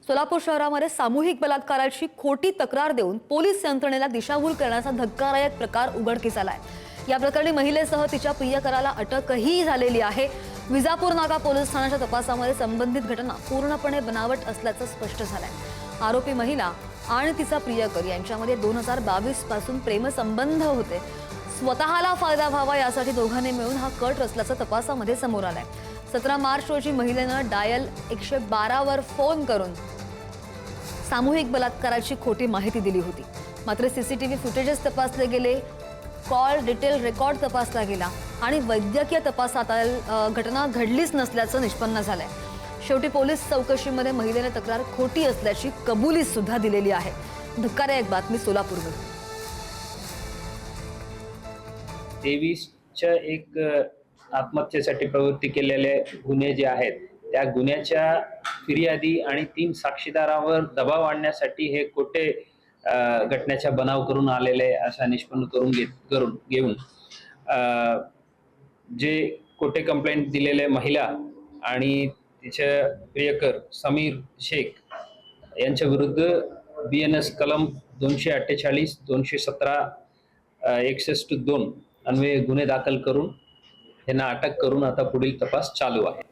सोलापूर शहरामध्ये सामूहिक बलात्काराची खोटी तक्रार देऊन पोलीस यंत्रणेला दिशाभूल करण्याचा धक्कादायक प्रकार उघडकीस आलाय। या प्रकरणी महिलेसह तिच्या प्रियकराला अटकही झालेली आहे। विजापूर नाका पोलीस ठाण्याच्या तपासामध्ये संबंधित घटना पूर्णपणे बनावट असल्याचं स्पष्ट झालंय। आरोपी महिला आणि तिचा प्रियकर यांच्यामध्ये 2022 पासून प्रेमसंबंध होते। स्वतःला फायदा व्हावा यासाठी दोघांनी मिळून हा कट रचल्याचं तपासामध्ये समोर आलंय। 17 मार्च रोजी महिलेनं डायल 112 वर फोन करून सामूहिक बलात्काराची खोटी माहिती दिली होती। मात्र सीसीटीव्ही फुटेजेस तपासले गेले, कॉल डिटेल रेकॉर्ड तपासला गेला आणि वैद्यकीय तपासात घटना घडलीच नसल्याचं निष्पन्न झालंय। शेवटी पोलीस चौकशीमध्ये महिलेने तक्रार खोटी असल्याची कबुली सुद्धा दिलेली आहे। धक्कादायक बातमी सोलापूरमधून। 23च्या एक आत्महत्येसाठी प्रवृत्ती केलेले गुन्हे जे आहेत त्या गुन्ह्याच्या फिर्यादी आणि 3 साक्षीदारांवर दबाव आणण्यासाठी हे खोटे घटनेचा बनाव करून आलेले असा निष्पन्न करून घेऊन जे खोटे कंप्लेंट दिलेले महिला आणि तिचे प्रियकर समीर शेख यांच्या विरुद्ध BNS कलम 248, 217, 61(2) अन्वये गुन्हे दाखल करून त्यांना अटक करून आता पुढील तपास चालू आहे।